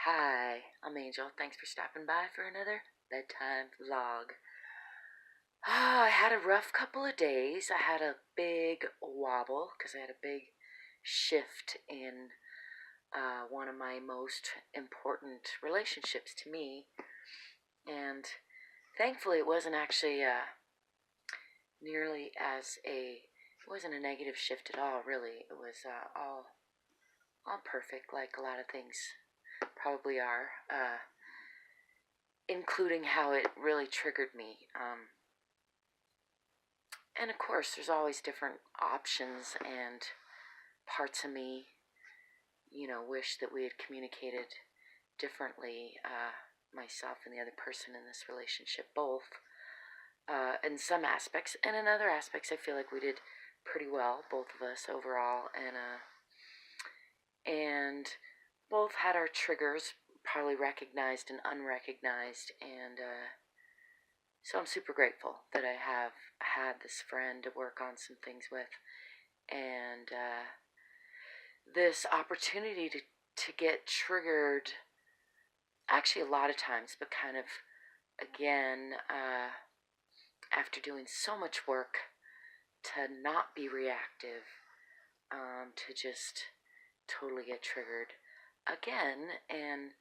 Hi, I'm Angel. Thanks for stopping by for another bedtime vlog. I had a rough couple of days. I had a big wobble because I had a big shift in one of my most important relationships to me. And thankfully, it wasn't actually nearly it wasn't a negative shift at all, really. It was all perfect, like a lot of things probably are. Including how it really triggered me. And of course, there's always different options, and parts of me, wish that we had communicated differently, myself and the other person in this relationship, both, in some aspects, and in other aspects, I feel like we did pretty well, both of us overall, and both had our triggers, probably recognized and unrecognized, and so I'm super grateful that I have had this friend to work on some things with, and this opportunity to get triggered, actually a lot of times, but kind of again, after doing so much work, to not be reactive, to just totally get triggered again and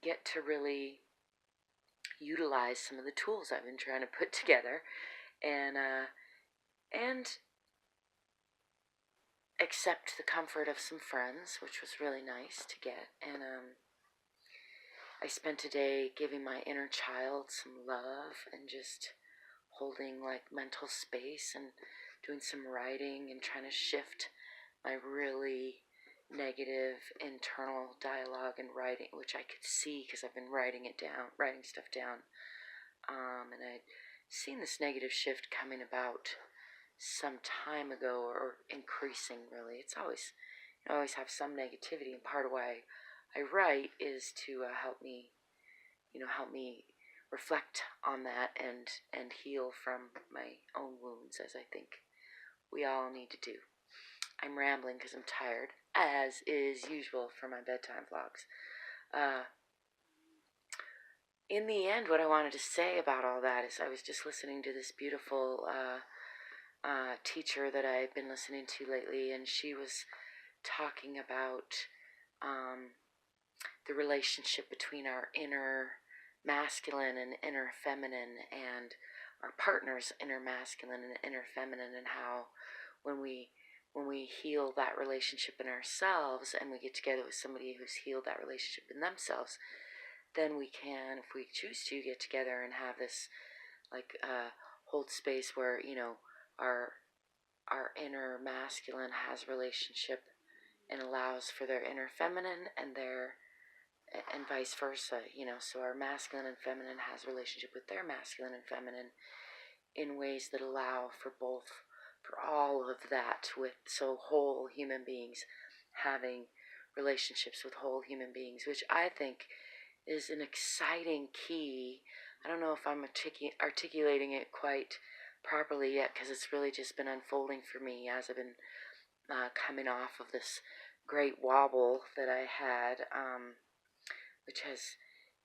get to really utilize some of the tools I've been trying to put together, and accept the comfort of some friends, which was really nice to get. And I spent a day giving my inner child some love and just holding like mental space and doing some writing and trying to shift my really negative internal dialogue and writing, which I could see because I've been writing stuff down. And I'd seen this negative shift coming about some time ago, or increasing, really. It's always, I always have some negativity, and part of why I write is to help me reflect on that and heal from my own wounds, as I think we all need to do. I'm rambling because I'm tired, as is usual for my bedtime vlogs. In the end, what I wanted to say about all that is I was just listening to this beautiful teacher that I've been listening to lately, and she was talking about the relationship between our inner masculine and inner feminine, and our partner's inner masculine and inner feminine, and how when we heal that relationship in ourselves and we get together with somebody who's healed that relationship in themselves, then we can, if we choose to, get together and have this hold space where our inner masculine has relationship and allows for their inner feminine, and vice versa, so our masculine and feminine has relationship with their masculine and feminine in ways that allow for all of that, so whole human beings having relationships with whole human beings, which I think is an exciting key. I don't know if I'm articulating it quite properly yet, because it's really just been unfolding for me as I've been coming off of this great wobble that I had, which has,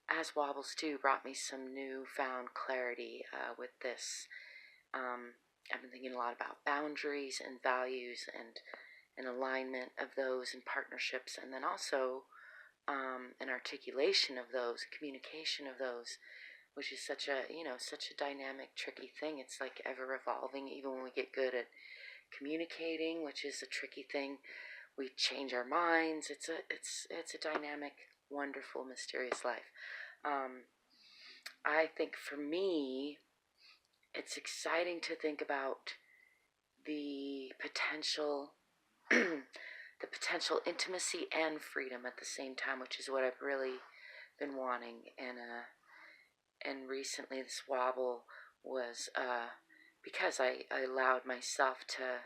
as wobbles do, brought me some newfound clarity with this. I've been thinking a lot about boundaries and values and alignment of those in partnerships, and then also an articulation of those, communication of those, which is such a dynamic, tricky thing. It's like ever evolving. Even when we get good at communicating, which is a tricky thing, we change our minds. It's a dynamic, wonderful, mysterious life. I think for me, it's exciting to think about the potential intimacy and freedom at the same time, which is what I've really been wanting. And recently this wobble was because I allowed myself to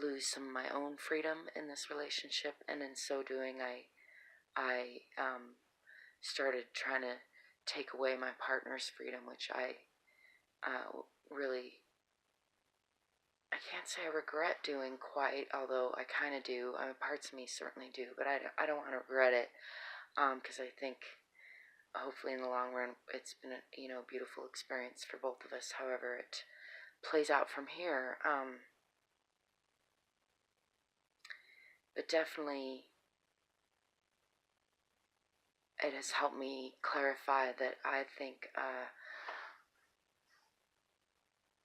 lose some of my own freedom in this relationship, and in so doing I started trying to take away my partner's freedom, which I really I can't say I regret doing quite, although I kind of do. I mean, parts of me certainly do, but I don't want to regret it, because I think hopefully in the long run it's been a beautiful experience for both of us. However it plays out from here, but definitely it has helped me clarify that I think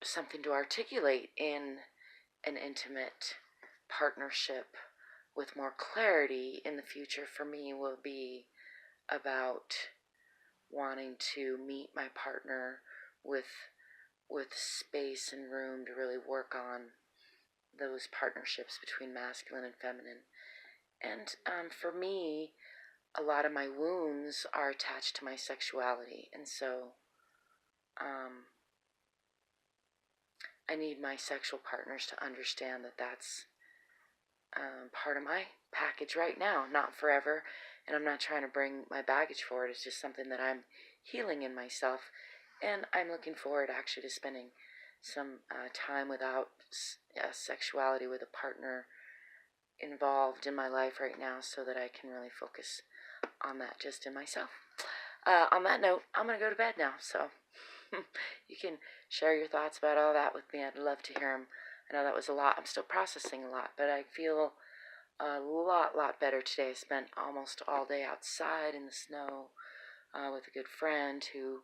something to articulate in an intimate partnership with more clarity in the future for me will be about wanting to meet my partner with space and room to really work on those partnerships between masculine and feminine. And for me, a lot of my wounds are attached to my sexuality, and so I need my sexual partners to understand that that's part of my package right now, not forever. And I'm not trying to bring my baggage forward. It's just something that I'm healing in myself. And I'm looking forward actually to spending some time without sexuality with a partner involved in my life right now, so that I can really focus on that just in myself. On that note, I'm going to go to bed now. So you can share your thoughts about all that with me. I'd love to hear them. I know that was a lot. I'm still processing a lot, but I feel a lot better today. I spent almost all day outside in the snow with a good friend who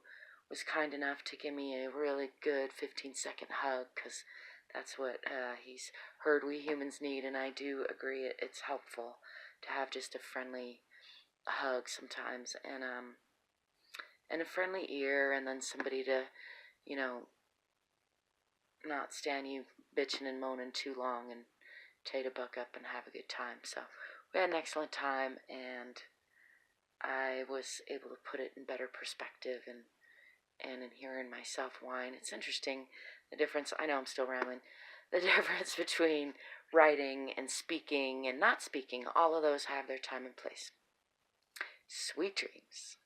was kind enough to give me a really good 15-second hug, because that's what he's heard we humans need, and I do agree it's helpful to have just a friendly hug sometimes, and a friendly ear, and then somebody to, not stand you bitching and moaning too long, and tell you to buck up and have a good time. So we had an excellent time, and I was able to put it in better perspective, and in hearing myself whine. It's interesting, the difference. I know I'm still rambling. The difference between writing and speaking and not speaking. All of those have their time and place. Sweet dreams.